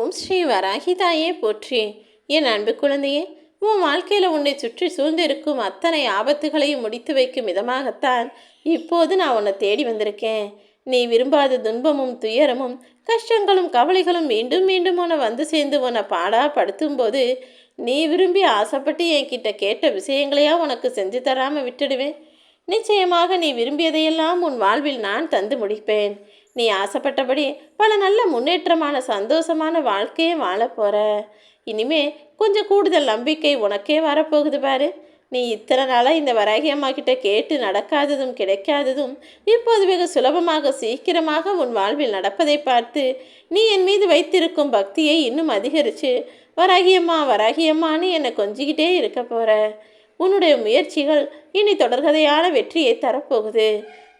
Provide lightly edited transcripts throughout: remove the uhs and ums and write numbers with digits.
ஓம் ஸ்ரீ வராகி தாயே போற்றி. என் அன்பு குழந்தையே, உன் வாழ்க்கையில் உன்னை சுற்றி சூழ்ந்திருக்கும் அத்தனை ஆபத்துகளையும் முடித்து வைக்கும் விதமாகத்தான் இப்போது நான் உன்னை தேடி வந்திருக்கேன். நீ விரும்பாத துன்பமும் துயரமும் கஷ்டங்களும் கவலைகளும் மீண்டும் மீண்டும் உன்னை வந்து சேர்ந்து உன்னை பாடா படுத்தும் போது நீ விரும்பி ஆசைப்பட்டு என்கிட்ட கேட்ட விஷயங்களையா உனக்கு செஞ்சு தராமல் விட்டுடுவேன். நிச்சயமாக நீ விரும்பியதையெல்லாம் உன் வாழ்வில் நான் தந்து முடிப்பேன். நீ ஆசைப்பட்டபடி பல நல்ல முன்னேற்றமான சந்தோஷமான வாழ்க்கையை வாழ போற. இனிமே கொஞ்சம் கூடுதல் நம்பிக்கை உனக்கே வரப்போகுது பாரு. நீ இத்தனை நாளாக இந்த வராகி அம்மா கிட்ட கேட்டு நடக்காததும் கிடைக்காததும் இப்போது வெகு சுலபமாக சீக்கிரமாக உன் வாழ்வில் நடப்பதை பார்த்து நீ என் மீது வைத்திருக்கும் பக்தியை இன்னும் அதிகரித்து வராகியம்மா வராகியம்மான்னு என்னை கொஞ்சிக்கிட்டே இருக்க போற. உன்னுடைய முயற்சிகள் இனி தொடர்கதையான வெற்றியை தரப்போகுது.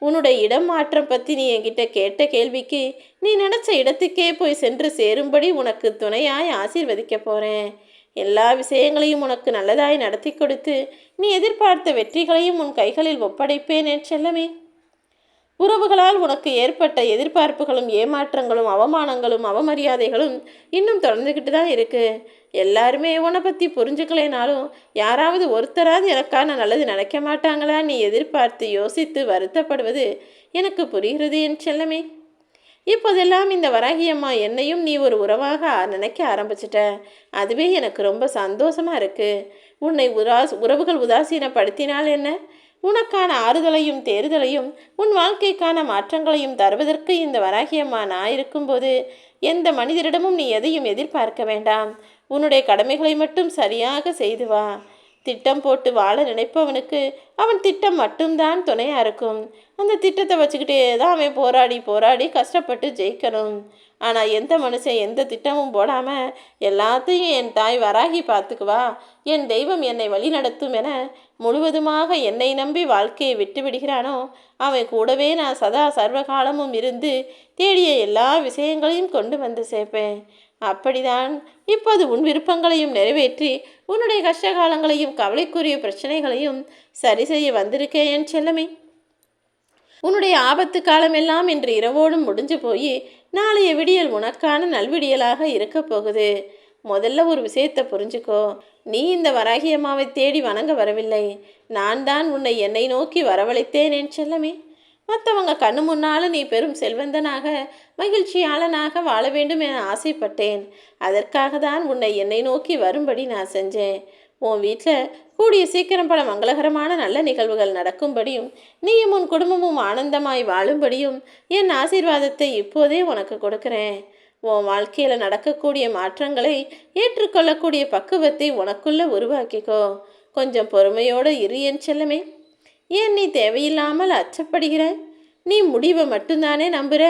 உன்னுடைய இடம் மாற்றம் பற்றி நீ என்கிட்ட கேட்ட கேள்விக்கு நீ நினச்ச இடத்துக்கே போய் சென்று சேரும்படி உனக்கு துணையாய் ஆசீர்வதிக்க போகிறேன். எல்லா விஷயங்களையும் உனக்கு நல்லதாய் நடத்தி கொடுத்து நீ எதிர்பார்த்த வெற்றிகளையும் உன் கைகளில் ஒப்படைப்பேன் என் செல்லமே. உறவுகளால் உனக்கு ஏற்பட்ட எதிர்பார்ப்புகளும் ஏமாற்றங்களும் அவமானங்களும் அவமரியாதைகளும் இன்னும் தொடர்ந்துக்கிட்டு தான் இருக்குது. எல்லாருமே உன்னை பற்றி புரிஞ்சுக்கலைனாலும் யாராவது ஒருத்தராவது எனக்கான நல்லது நினைக்க மாட்டாங்களா நீ எதிர்பார்த்து யோசித்து வருத்தப்படுவது எனக்கு புரிகிறது என் செல்லமே. இப்போதெல்லாம் இந்த வராகியம்மா என்னையும் நீ ஒரு உறவாக நினைக்க ஆரம்பிச்சிட்ட. அதுவே எனக்கு ரொம்ப சந்தோஷமாக இருக்குது. உன்னை உறவுகள் உதாசீனப்படுத்தினால் என்ன? உனக்கான ஆறுதலையும் தேறுதலையும் உன் வாழ்க்கைக்கான மாற்றங்களையும் தருவதற்கு இந்த வராகியம்மா நான் இருக்கும்போது எந்த மனிதரிடமும் நீ எதையும் எதிர்பார்க்க வேண்டாம். உன்னுடைய கடமைகளை மட்டும் சரியாக செய்து வா. திட்டம் போட்டு வாழ நினைப்பவனுக்கு அவன் திட்டம் மட்டும்தான் துணையாக இருக்கும். அந்த திட்டத்தை வச்சுக்கிட்டே தான் அவன் போராடி போராடி கஷ்டப்பட்டு ஜெயிக்கணும். ஆனால் எந்த மனுஷன் எந்த திட்டமும் போடாமல் எல்லாத்தையும் என் தாய் வராகி பார்த்துக்குவா, என் தெய்வம் என்னை வழி நடத்தும் என முழுவதுமாக என்னை நம்பி வாழ்க்கையை விட்டு விடுகிறானோ அவன் கூடவே நான் சதா சர்வகாலமும் இருந்து தேடிய எல்லா விஷயங்களையும் கொண்டு வந்து சேர்ப்பேன். அப்படிதான் இப்போது உன் விருப்பங்களையும் நிறைவேற்றி உன்னுடைய கஷ்டகாலங்களையும் கவலைக்குரிய பிரச்சனைகளையும் சரி செய்ய வந்திருக்கேன் என் செல்லமே. உன்னுடைய ஆபத்து காலமெல்லாம் இன்று இரவோடும் முடிஞ்சு போய் நாளைய விடியல் உனக்கான நல்விடியலாக இருக்க போகுது. முதல்ல ஒரு விஷயத்தை புரிஞ்சுக்கோ. நீ இந்த வராகி அம்மாவை தேடி வணங்க வரவில்லை. நான் தான் உன்னை என்னை நோக்கி வரவழைத்தேன் என் செல்லமே. மற்றவங்க கண்ணு முன்னால் நீ பெரும் செல்வந்தனாக மகிழ்ச்சியாளனாக வாழ வேண்டும் என ஆசைப்பட்டேன். அதற்காக தான் உன்னை என்னை நோக்கி வரும்படி நான் செஞ்சேன். உன் வீட்டில் கூடிய சீக்கிரம் பல மங்களகரமான நல்ல நிகழ்வுகள் நடக்கும்படியும் நீயும் உன் குடும்பமும் ஆனந்தமாய் வாழும்படியும் என் ஆசீர்வாதத்தை இப்போதே உனக்கு கொடுக்குறேன். உன் வாழ்க்கையில் நடக்கக்கூடிய மாற்றங்களை ஏற்றுக்கொள்ளக்கூடிய பக்குவத்தை உனக்குள்ள உருவாக்கிக்கோ. கொஞ்சம் பொறுமையோடு இரு என் செல்லமே. ஏன் நீ தேவையில்லாமல் அச்சப்படுகிற? நீ முடிவை மட்டும்தானே நம்புகிற.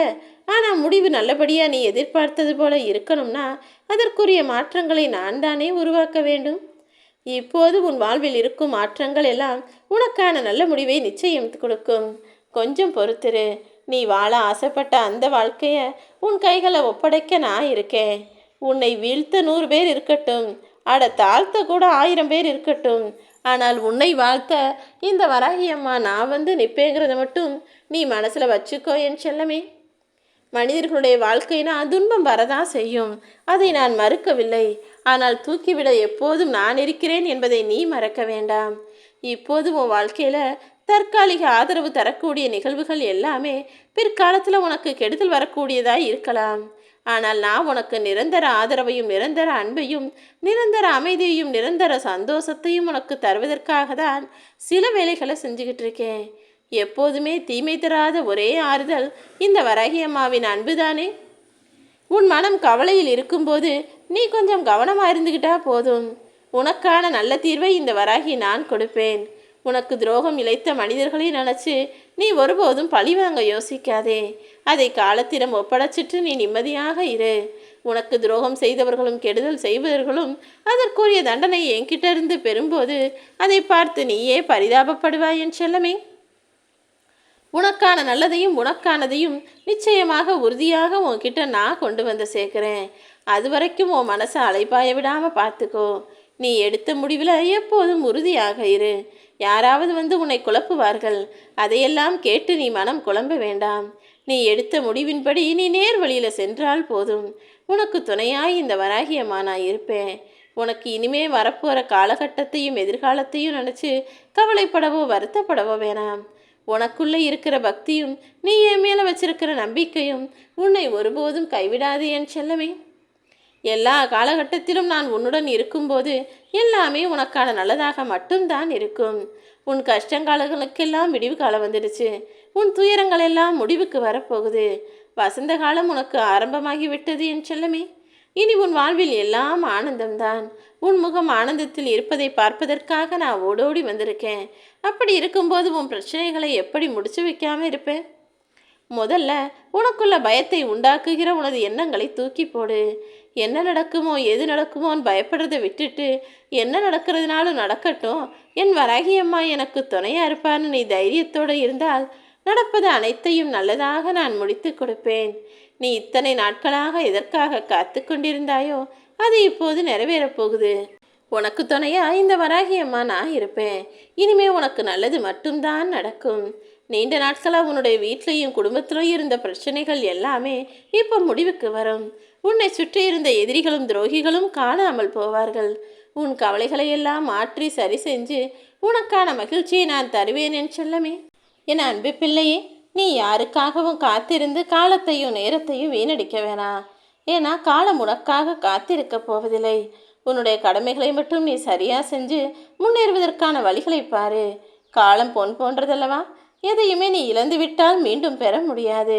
ஆனால் முடிவு நல்லபடியாக நீ எதிர்பார்த்தது போல இருக்கணும்னா அதற்குரிய மாற்றங்களை நான் தானே உருவாக்க வேண்டும். இப்போது உன் வாழ்வில் இருக்கும் மாற்றங்கள் எல்லாம் உனக்கான நல்ல முடிவை நிச்சயம் கொடுக்கும். கொஞ்சம் பொறுத்திரு. நீ வாழ ஆசைப்பட்ட அந்த வாழ்க்கையை உன் கைகளை ஒப்படைக்க நான் இருக்கேன். உன்னை வீழ்த்த 100 பேர் இருக்கட்டும், தாழ்த்த கூட 1000 பேர் இருக்கட்டும், ஆனால் உன்னை வாழ்த்த இந்த வராகி அம்மா நான் வந்து நிற்பேங்கிறத மட்டும் நீ மனசில் வச்சுக்கோ என் செல்லமே. மனிதர்களுடைய வாழ்க்கைனா துன்பம் வரதான் செய்யும், அதை நான் மறுக்கவில்லை. ஆனால் தூக்கிவிட எப்போதும் நான் இருக்கிறேன் என்பதை நீ மறக்க வேண்டாம். இப்போது உன் வாழ்க்கையில் தற்காலிக ஆதரவு தரக்கூடிய நிகழ்வுகள் எல்லாமே பிற்காலத்தில் உனக்கு கெடுதல் வரக்கூடியதாக இருக்கலாம். ஆனால் நான் உனக்கு நிரந்தர ஆதரவையும் நிரந்தர அன்பையும் நிரந்தர அமைதியையும் நிரந்தர சந்தோஷத்தையும் உனக்கு தருவதற்காக தான் சில வேலைகளை செஞ்சுக்கிட்டு இருக்கேன். எப்போதுமே தீமை தராத ஒரே ஆறுதல் இந்த வராகி அம்மாவின் அன்பு தானே. உன் மனம் கவலையில் இருக்கும்போது நீ கொஞ்சம் கவனமாக இருந்துக்கிட்டா போதும். உனக்கான நல்ல தீர்வை இந்த வராகி நான் கொடுப்பேன். உனக்கு துரோகம் இழைத்த மனிதர்களை நினச்சி நீ ஒருபோதும் பழிவாங்க யோசிக்காதே. அதை காலத்திடம் ஒப்படைச்சிட்டு நீ நிம்மதியாக இரு. உனக்கு துரோகம் செய்தவர்களும் கெடுதல் செய்வர்களும் அதற்குரிய தண்டனை என்கிட்ட இருந்து பெறும்போது அதை பார்த்து நீயே பரிதாபப்படுவாய் என் செல்லமே. உனக்கான நல்லதையும் உனக்கானதையும் நிச்சயமாக உறுதியாக உன்கிட்ட நான் கொண்டு வந்து சேர்க்குறேன். அது வரைக்கும் உன் மனசை அலைப்பாய விடாமல் பார்த்துக்கோ. நீ எடுத்த முடிவில் எப்போதும் உறுதியாக இரு. யாராவது வந்து உன்னை குழப்புவார்கள். அதையெல்லாம் கேட்டு நீ மனம் குழம்ப வேண்டாம். நீ எடுத்த முடிவின்படி நீ நேர் வழியில் சென்றால் போதும். உனக்கு துணையாய் இந்த வராகி அம்மா நான் இருப்பேன். உனக்கு இனிமே வரப்போகிற காலகட்டத்தையும் எதிர்காலத்தையும் நினச்சி கவலைப்படவோ வருத்தப்படவோ வேணாம். உனக்குள்ளே இருக்கிற பக்தியும் நீ என் மேலே வச்சிருக்கிற நம்பிக்கையும் உன்னை ஒருபோதும் கைவிடாது என் செல்லமே. எல்லா காலகட்டத்திலும் நான் உன்னுடன் இருக்கும்போது எல்லாமே உனக்கான நல்லதாக மட்டும்தான் இருக்கும். உன் கஷ்டங்காலங்களுக்கெல்லாம் விடிவு காலம் வந்துடுச்சு. உன் துயரங்கள் எல்லாம் முடிவுக்கு வரப்போகுது. வசந்த காலம் உனக்கு ஆரம்பமாகி விட்டது என் செல்லமே. இனி உன் வாழ்வில் எல்லாம் ஆனந்தம்தான். உன் முகம் ஆனந்தத்தில் இருப்பதை பார்ப்பதற்காக நான் ஓடோடி வந்திருக்கேன். அப்படி இருக்கும்போது உன் பிரச்சனைகளை எப்படி முடிச்சு வைக்காம இருப்பேன்? முதல்ல உனக்குள்ள பயத்தை உண்டாக்குகிற உனது எண்ணங்களை தூக்கி போடு. என்ன நடக்குமோ எது நடக்குமோன்னு பயப்படுறதை விட்டுட்டு என்ன நடக்கிறதுனாலும் நடக்கட்டும், என் வராகி அம்மா எனக்கு துணையாக இருப்பான்னு நீ தைரியத்தோடு இருந்தால் நடப்பது அனைத்தையும் நல்லதாக நான் முடித்து கொடுப்பேன். நீ இத்தனை நாட்களாக எதற்காக காத்து கொண்டிருந்தாயோ அது இப்போது நிறைவேறப் போகுது. உனக்கு துணையா இந்த வராகி அம்மா நான் இருப்பேன். இனிமே உனக்கு நல்லது மட்டும்தான் நடக்கும். நீண்ட நாட்களாக உன்னுடைய வீட்டிலையும் குடும்பத்திலையும் இருந்த பிரச்சனைகள் எல்லாமே இப்போ முடிவுக்கு வரும். உன்னை சுற்றி இருந்த எதிரிகளும் துரோகிகளும் காணாமல் போவார்கள். உன் கவலைகளை எல்லாம் மாற்றி சரி செஞ்சு உனக்கான மகிழ்ச்சியை நான் தருவேன் என் செல்லமே. என் அன்பு பிள்ளையே, நீ யாருக்காகவும் காத்திருந்து காலத்தையும் நேரத்தையும் வீணடிக்க வேணாம். ஏன்னா காலம் உனக்காக காத்திருக்க போவதில்லை. உன்னுடைய கடமைகளை மட்டும் நீ சரியாக செஞ்சு முன்னேறுவதற்கான வழிகளை பாரு. காலம் பொன் போன்றதல்லவா? எதையுமே நீ இழந்து விட்டால் மீண்டும் பெற முடியாது.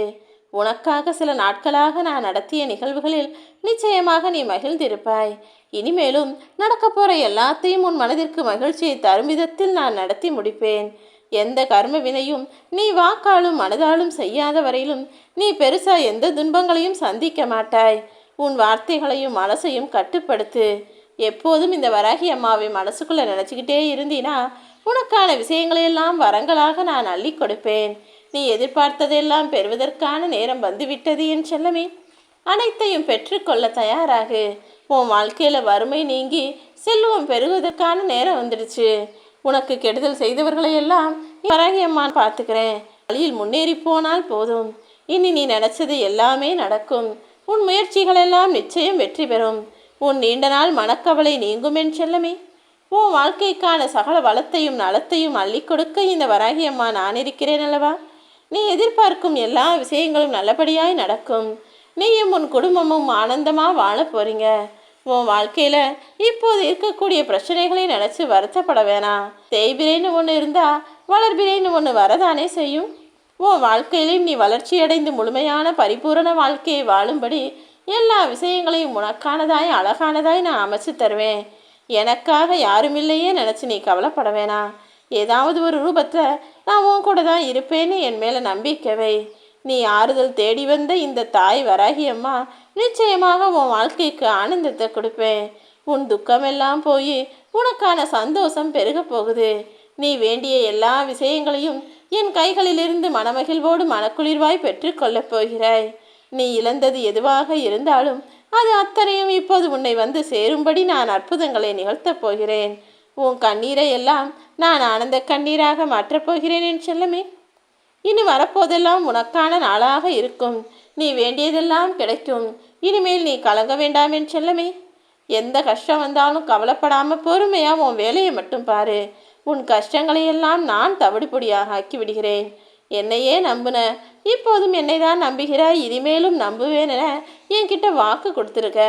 உனக்காக சில நாட்களாக நான் நடத்திய நிகழ்வுகளில் நிச்சயமாக நீ மகிழ்ந்திருப்பாய். இனிமேலும் நடக்க போகிற எல்லாத்தையும் உன் மனதிற்கு மகிழ்ச்சியை தரும் விதத்தில் நான் நடத்தி முடிப்பேன். எந்த கர்ம வினையும் நீ வாக்காலும் மனதாலும் செய்யாத வரையிலும் நீ பெருசா எந்த துன்பங்களையும் சந்திக்க மாட்டாய். உன் வார்த்தைகளையும் மனசையும் கட்டுப்படுத்து. எப்போதும் இந்த வராகி அம்மாவை மனசுக்குள்ளே நினச்சிக்கிட்டே இருந்தீனா உனக்கான விஷயங்களையெல்லாம் வரங்களாக நான் அள்ளி கொடுப்பேன். நீ எதிர்பார்த்ததெல்லாம் பெறுவதற்கான நேரம் வந்துவிட்டது என் செல்லமே. அனைத்தையும் பெற்றுக்கொள்ள தயாராகு. உன் வாழ்க்கையில் வறுமை நீங்கி செல்வம் பெறுவதற்கான நேரம் வந்துடுச்சு. உனக்கு கெடுதல் செய்தவர்களையெல்லாம் வராகி அம்மா பார்த்துக்கிறேன். வழியில் முன்னேறி போனால் போதும். இனி நீ நினச்சது எல்லாமே நடக்கும். உன் முயற்சிகளெல்லாம் நிச்சயம் வெற்றி பெறும். உன் நீண்ட நாள் மனக்கவலை நீங்கும் என் செல்லமே. உன் வாழ்க்கைக்கான சகல வளத்தையும் நலத்தையும் அள்ளி கொடுக்க இந்த வராகி அம்மா நான் இருக்கிறேன் அல்லவா? நீ எதிர்பார்க்கும் எல்லா விஷயங்களும் நல்லபடியாய் நடக்கும். நீயும் உன் குடும்பமும் ஆனந்தமாக வாழ போறீங்க. உன் வாழ்க்கையில் இப்போது இருக்கக்கூடிய பிரச்சனைகளை நினச்சி வருத்தப்பட வேணாம். தேய்பிரைன்னு ஒன்று இருந்தால் வளர்பிரைன்னு ஒன்று வரதானே செய்யும். உன் வாழ்க்கையிலும் நீ வளர்ச்சியடைந்து முழுமையான பரிபூரண வாழ்க்கையை வாழும்படி எல்லா விஷயங்களையும் உனக்கானதாய் அழகானதாய் நான் அமைச்சு தருவேன். எனக்காக யாரும் இல்லையே நினச்சி நீ கவலைப்பட வேணாம். ஏதாவது ஒரு ரூபத்தில் நான் உன் கூட தான் இருப்பேன்னு என் மேலே நம்பிக்கவை. நீ ஆறுதல் தேடி வந்த இந்த தாய் வராகி அம்மா நிச்சயமாக உன் வாழ்க்கைக்கு ஆனந்தத்தை கொடுப்பேன். உன் துக்கமெல்லாம் போய் உனக்கான சந்தோஷம் பெருக போகுது. நீ வேண்டிய எல்லா விஷயங்களையும் என் கைகளிலிருந்து மனமகிழ்வோடு மனக்குளிர்வாய் பெற்றுக்கொள்ளப் போகிறாய். நீ இழந்தது எதுவாக இருந்தாலும் அது அத்தனையும் இப்போது உன்னை வந்து சேரும்படி நான் அற்புதங்களை நிகழ்த்தப் போகிறேன். உன் கண்ணீரை எல்லாம் நான் ஆனந்த கண்ணீராக மாற்றப் போகிறேன் என் செல்லமே. இனி வரப்போதெல்லாம் உனக்கான நாளாக இருக்கும். நீ வேண்டியதெல்லாம் கிடைக்கும். இனிமேல் நீ கலங்க வேண்டாம் என் செல்லமே. எந்த கஷ்டம் வந்தாலும் கவலைப்படாமல் பொறுமையாக உன் வேலையை மட்டும் பாரு. உன் கஷ்டங்களையெல்லாம் நான் தவிடுபொடியாக ஆக்கி விடுகிறேன். என்னையே நம்புன, இப்போதும் என்னை தான் நம்புகிறாய், இனிமேலும் நம்புவேன் என என்கிட்ட வாக்கு கொடுத்துருக்க.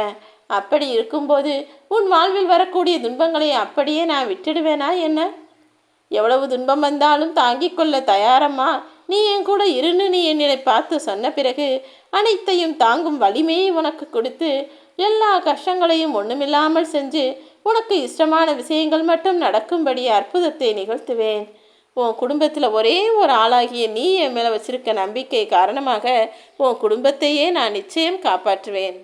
அப்படி இருக்கும்போது உன் வாழ்வில் வரக்கூடிய துன்பங்களை அப்படியே நான் விட்டுடுவேனா என்ன? எவ்வளவு துன்பம் வந்தாலும் தாங்கிக் கொள்ள தயாரம்மா, நீ என் கூட இருன்னு நீ என்னை பார்த்து சொன்ன பிறகு அனைத்தையும் தாங்கும் வலிமையை உனக்கு கொடுத்து எல்லா கஷ்டங்களையும் ஒன்றுமில்லாமல் செஞ்சு உனக்கு இஷ்டமான விஷயங்கள் மட்டும் நடக்கும்படி அற்புதத்தை நிகழ்த்துவேன். உன் குடும்பத்தில் ஒரே ஒரு ஆளாகிய நீ என் மேலே வச்சிருக்க நம்பிக்கை காரணமாக உன் குடும்பத்தையே நான் நிச்சயம் காப்பாற்றுவேன்.